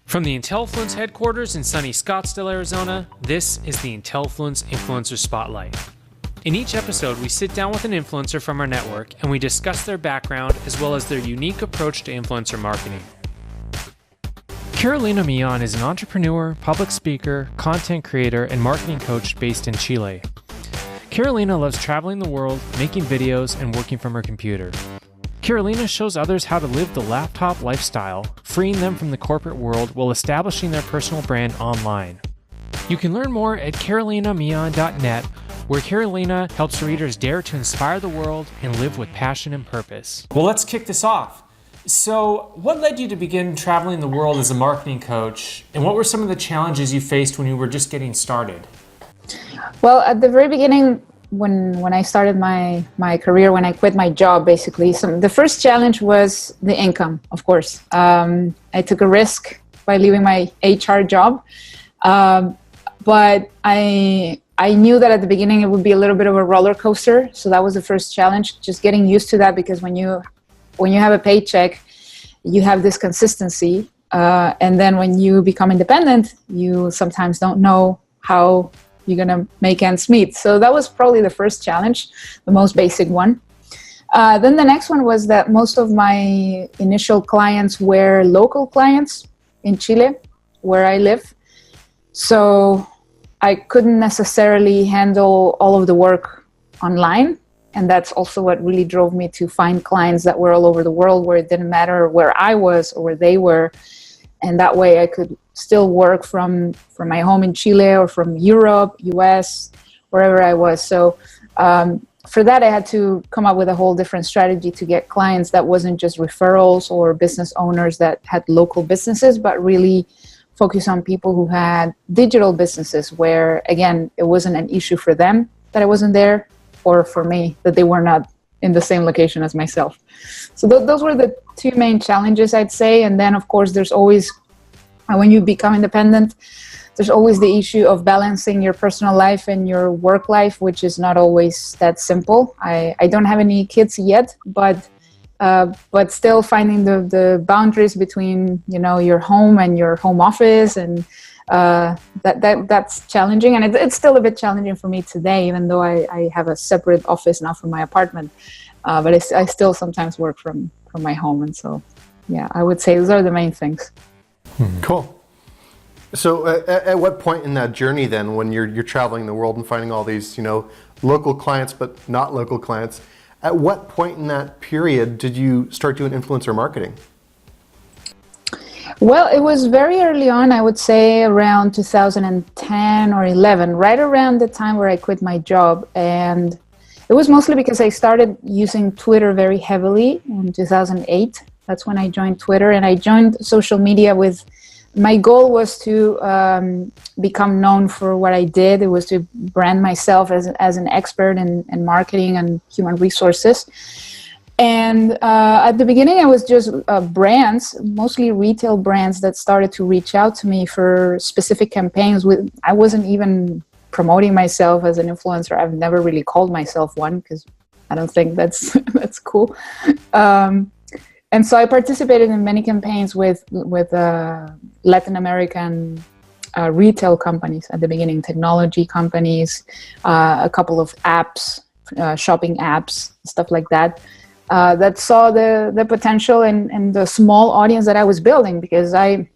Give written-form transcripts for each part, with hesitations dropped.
From the Intellifluence headquarters in sunny Scottsdale, Arizona, this is the Intellifluence Influencer Spotlight. In each episode, we sit down with an influencer from our network and we discuss their background as well as their unique approach to influencer marketing. Carolina Millan is an entrepreneur, public speaker, content creator, and marketing coach based in Chile. Carolina loves traveling the world, making videos, and working from her computer. Carolina shows others how to live the laptop lifestyle, freeing them from the corporate world while establishing their personal brand online. You can learn more at carolinamillan.net, where Carolina helps readers dare to inspire the world and live with passion and purpose. Well, let's kick this off. So, what led you to begin traveling the world as a marketing coach, and what were some of the challenges you faced when you were just getting started? Well, at the very beginning, when I started my career, when I quit my job, basically, the first challenge was the income, of course. I took a risk by leaving my HR job, but I knew that at the beginning it would be a little bit of a roller coaster. So that was the first challenge, just getting used to that, because when you have a paycheck, you have this consistency, and then when you become independent, you sometimes don't know how you're going to make ends meet. So that was probably the first challenge, the most basic one. Then the next one was that most of my initial clients were local clients in Chile, where I live. So I couldn't necessarily handle all of the work online. And that's also what really drove me to find clients that were all over the world, where it didn't matter where I was or where they were. And that way I could still work from my home in Chile or from Europe, US, wherever I was. So for that, I had to come up with a whole different strategy to get clients that wasn't just referrals or business owners that had local businesses, but really focus on people who had digital businesses where, again, it wasn't an issue for them that I wasn't there, or for me that they were not in the same location as myself. So those were the two main challenges, I'd say. And then, of course, there's always, when you become independent, there's always the issue of balancing your personal life and your work life, which is not always that simple. I don't have any kids yet, but still finding the boundaries between, your home and your home office, and that's challenging. And it's still a bit challenging for me today, even though I have a separate office now from my apartment. But I still sometimes work from my home. And so, yeah, I would say those are the main things. Cool. So at what point in that journey then, when you're traveling the world and finding all these, local clients, but not local clients, at what point in that period did you start doing influencer marketing? Well, it was very early on, I would say around 2010 or 11, right around the time where I quit my job. And it was mostly because I started using Twitter very heavily in 2008. That's when I joined Twitter, and I joined social media with, my goal was to become known for what I did. It was to brand myself as an expert in marketing and human resources. And at the beginning, it was just brands, mostly retail brands, that started to reach out to me for specific campaigns. I wasn't even promoting myself as an influencer. I've never really called myself one, because I don't think that's cool. And so I participated in many campaigns with Latin American retail companies at the beginning, technology companies, a couple of apps, shopping apps, stuff like that. That saw the potential and the small audience that I was building, because I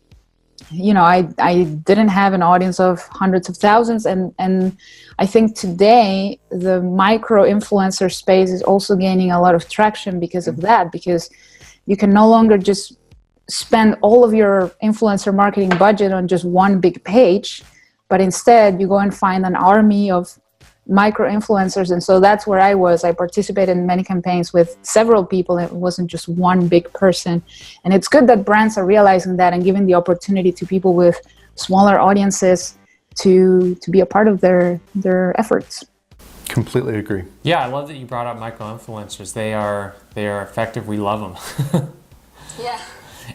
didn't have an audience of hundreds of thousands. And I think today the micro influencer space is also gaining a lot of traction because of that, because you can no longer just spend all of your influencer marketing budget on just one big page, but instead you go and find an army of micro influencers. And so that's where I was. I participated in many campaigns with several people. It wasn't just one big person. And it's good that brands are realizing that and giving the opportunity to people with smaller audiences to be a part of their efforts. Completely agree. Yeah, I love that you brought up micro influencers. They are effective. We love them. Yeah.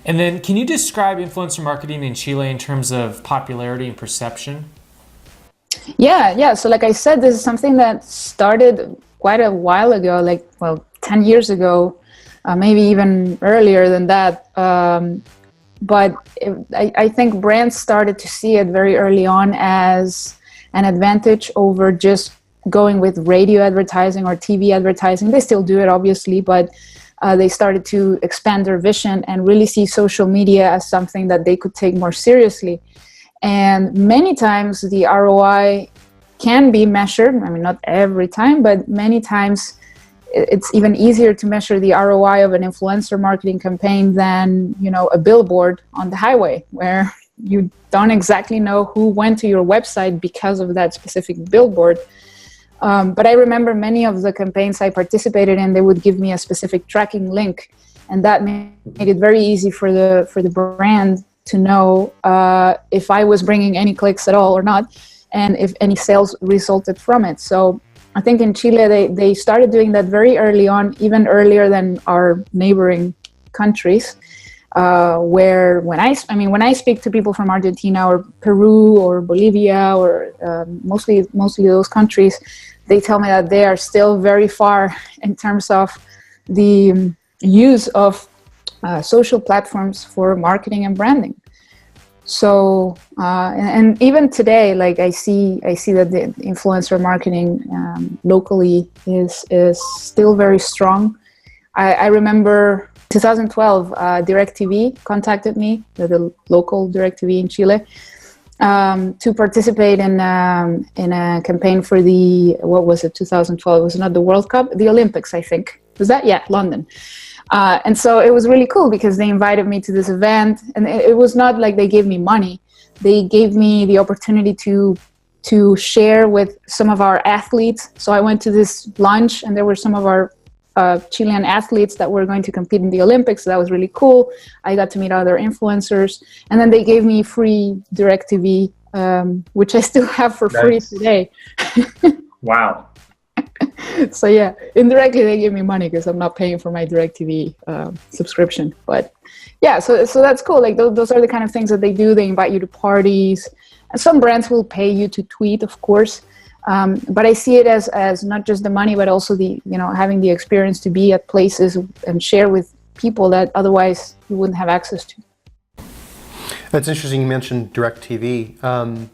And then, can you describe influencer marketing in Chile in terms of popularity and perception? Yeah. So like I said, this is something that started quite a while ago, 10 years ago, maybe even earlier than that. I think brands started to see it very early on as an advantage over just going with radio advertising or TV advertising. They still do it, obviously, but they started to expand their vision and really see social media as something that they could take more seriously. And many times the ROI can be measured. I mean, not every time, but many times it's even easier to measure the ROI of an influencer marketing campaign than, you know, a billboard on the highway, where you don't exactly know who went to your website because of that specific billboard. But I remember many of the campaigns I participated in, they would give me a specific tracking link, and that made it very easy for the brand to know if I was bringing any clicks at all or not, and if any sales resulted from it. So I think in Chile, they started doing that very early on, even earlier than our neighboring countries, where when I speak to people from Argentina or Peru or Bolivia or mostly those countries, they tell me that they are still very far in terms of the use of social platforms for marketing and branding. So, and even today, like I see that the influencer marketing locally is still very strong. I remember 2012, DirecTV contacted me, the local DirecTV in Chile, to participate in a campaign for what was it, 2012? It was not the World Cup, the Olympics, I think. Was that? Yeah, London. And so it was really cool because they invited me to this event, and it was not like they gave me money. They gave me the opportunity to share with some of our athletes. So I went to this lunch, and there were some of our Chilean athletes that were going to compete in the Olympics. So that was really cool. I got to meet other influencers, and then they gave me free DirecTV, which I still have for free today. Wow. So yeah, indirectly they give me money because I'm not paying for my DirecTV subscription. But yeah, so that's cool. Like those are the kind of things that they do. They invite you to parties, and some brands will pay you to tweet, of course. But I see it as not just the money, but also the, you know, having the experience to be at places and share with people that otherwise you wouldn't have access to. That's interesting. You mentioned DirecTV.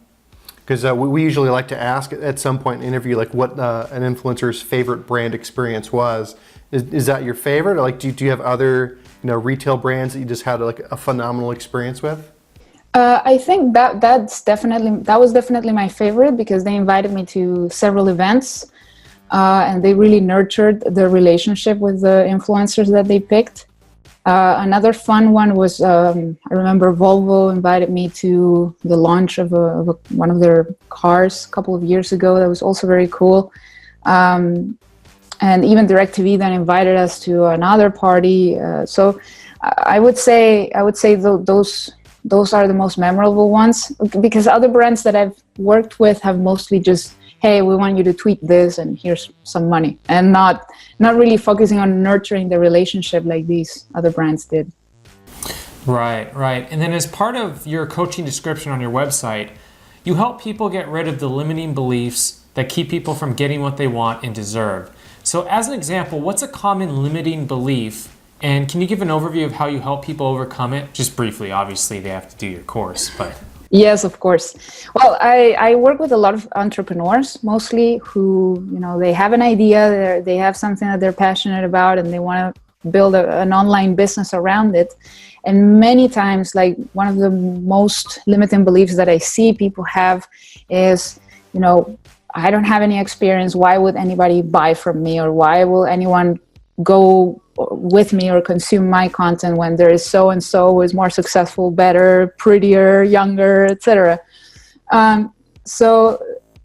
Because we usually like to ask at some point in the interview, like what an influencer's favorite brand experience was. Is that your favorite? Or like, do you have other, you know, retail brands that you just had like a phenomenal experience with? I think that was definitely my favorite because they invited me to several events, and they really nurtured the relationship with the influencers that they picked. Another fun one was, I remember Volvo invited me to the launch of one of their cars a couple of years ago. That was also very cool. And even DirecTV then invited us to another party. So I would say those are the most memorable ones, because other brands that I've worked with have mostly just, hey, we want you to tweet this and here's some money, and not really focusing on nurturing the relationship like these other brands did. Right. And then as part of your coaching description on your website, you help people get rid of the limiting beliefs that keep people from getting what they want and deserve. So as an example, what's a common limiting belief? And can you give an overview of how you help people overcome it? Just briefly, obviously they have to do your course, but... Yes, of course. Well, I work with a lot of entrepreneurs, mostly, who, you know, they have an idea, they have something that they're passionate about, and they want to build an online business around it. And many times, like, one of the most limiting beliefs that I see people have is, you know, I don't have any experience. Why would anybody buy from me? Or why will anyone go with me or consume my content when there is so and so who is more successful, better, prettier, younger, etc. So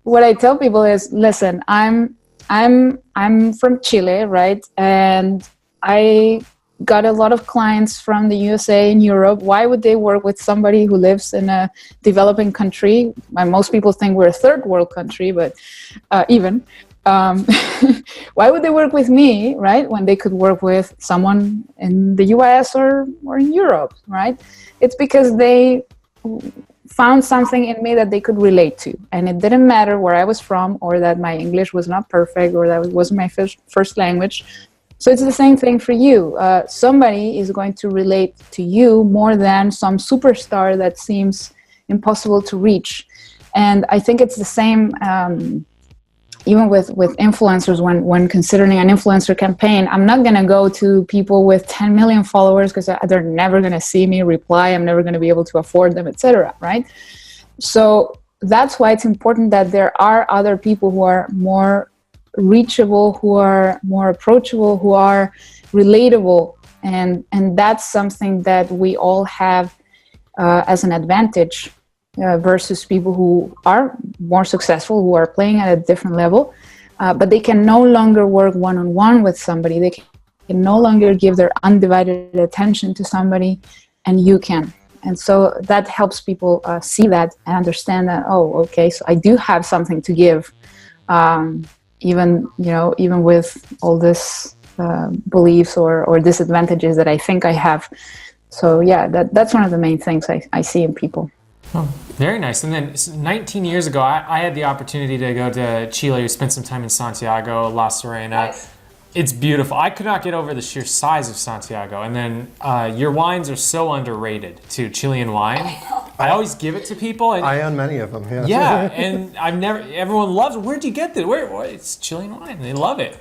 what I tell people is, listen, I'm from Chile, right? And I got a lot of clients from the USA and Europe. Why would they work with somebody who lives in a developing country? And most people think we're a third world country, but why would they work with me, right, when they could work with someone in the US or in Europe, right? It's because they found something in me that they could relate to. And it didn't matter where I was from, or that my English was not perfect, or that it wasn't my first language. So it's the same thing for you. Somebody is going to relate to you more than some superstar that seems impossible to reach. And I think it's the same even with influencers. When considering an influencer campaign, I'm not going to go to people with 10 million followers because they're never going to see me reply. I'm never going to be able to afford them, etc. Right? So that's why it's important that there are other people who are more reachable, who are more approachable, who are relatable, and that's something that we all have as an advantage versus people who are more successful, who are playing at a different level, but they can no longer work one-on-one with somebody. They can no longer give their undivided attention to somebody, and you can. And so that helps people see that and understand that, oh, okay, so I do have something to give. Even with all this beliefs or disadvantages that I think I have. So yeah, that's one of the main things I see in people. Oh, very nice. And then 19 years ago, I had the opportunity to go to Chile, spend some time in Santiago, La Serena. Nice. It's beautiful. I could not get over the sheer size of Santiago. And then your wines are so underrated too, Chilean wine. I always give it to people. And I own many of them. Yeah. Yeah, and everyone loves it. Where'd you get this? It's Chilean wine. They love it.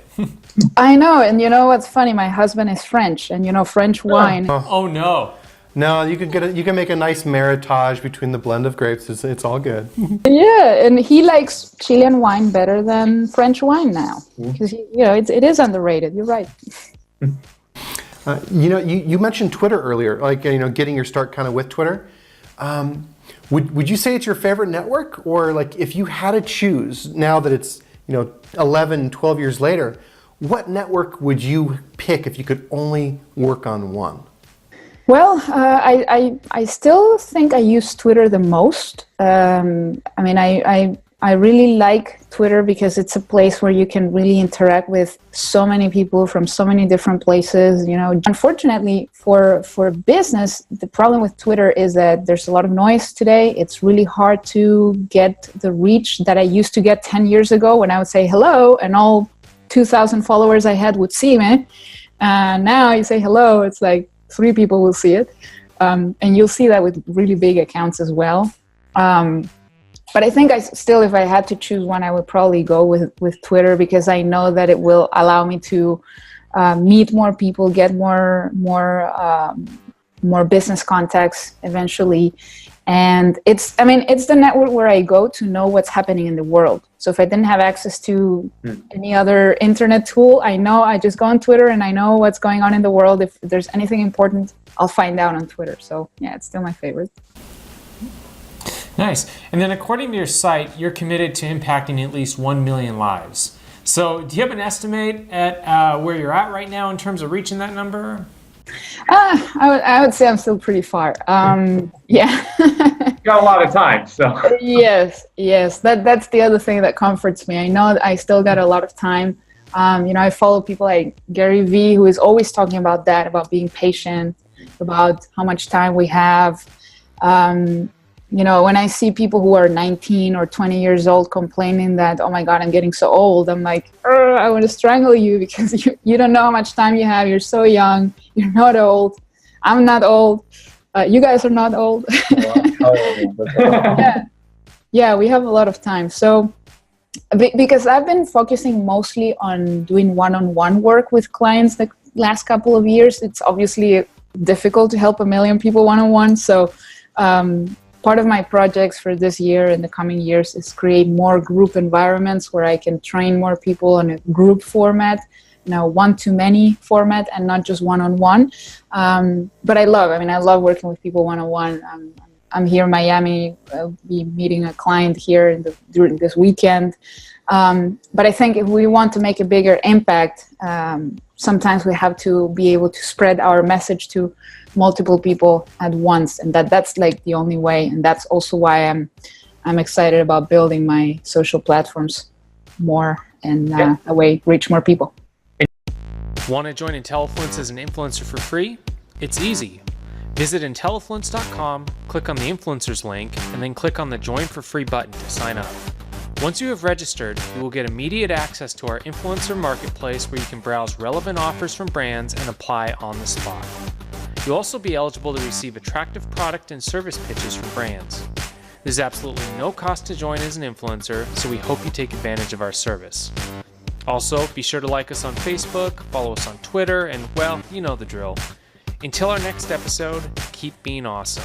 I know, and you know what's funny? My husband is French, and French wine. Oh no. No, you can make a nice marriage between the blend of grapes. It's all good. Yeah, and he likes Chilean wine better than French wine now because it is underrated. You're right. You mentioned Twitter earlier, like getting your start kind of with Twitter. Would you say it's your favorite network, or like if you had to choose now that it's 11, 12 years later, what network would you pick if you could only work on one? Well, I still think I use Twitter the most. I really like Twitter because it's a place where you can really interact with so many people from so many different places. Unfortunately for business, the problem with Twitter is that there's a lot of noise today. It's really hard to get the reach that I used to get 10 years ago when I would say hello and all 2,000 followers I had would see me. Now you say hello, it's like 3 people will see it. And you'll see that with really big accounts as well. But I think if I had to choose one, I would probably go with Twitter because I know that it will allow me to meet more people, get more business contacts eventually. And it's the network where I go to know what's happening in the world. So if I didn't have access to any other internet tool, I know I just go on Twitter and I know what's going on in the world. If there's anything important, I'll find out on Twitter. So yeah, it's still my favorite. Nice. And then according to your site, you're committed to impacting at least 1 million lives. So do you have an estimate at where you're at right now in terms of reaching that number? I would say I'm still pretty far. Yeah. Got a lot of time, so. Yes. That's the other thing that comforts me. I know that I still got a lot of time. I follow people like Gary Vee, who is always talking about that, about being patient, about how much time we have. When I see people who are 19 or 20 years old complaining that, oh my God, I'm getting so old, I'm like, I want to strangle you because you don't know how much time you have. You're so young. You're not old. I'm not old. You guys are not old. Yeah, we have a lot of time. So because I've been focusing mostly on doing one-on-one work with clients the last couple of years, it's obviously difficult to help 1 million people one-on-one. So part of my projects for this year and the coming years is create more group environments where I can train more people on a group format, one-to-many format and not just one-on-one. But I love working with people one-on-one. I'm here in Miami. I'll be meeting a client here during this weekend. But I think if we want to make a bigger impact, sometimes we have to be able to spread our message to multiple people at once, and that's like the only way. And that's also why I'm excited about building my social platforms more and that way reach more people. Want to join Intellifluence as an influencer for free? It's easy. Visit Intellifluence.com, click on the influencers link, and then click on the Join for Free button to sign up. Once you have registered, you will get immediate access to our influencer marketplace where you can browse relevant offers from brands and apply on the spot. You'll also be eligible to receive attractive product and service pitches from brands. There's absolutely no cost to join as an influencer, so we hope you take advantage of our service. Also, be sure to like us on Facebook, follow us on Twitter, and well, you know the drill. Until our next episode, keep being awesome.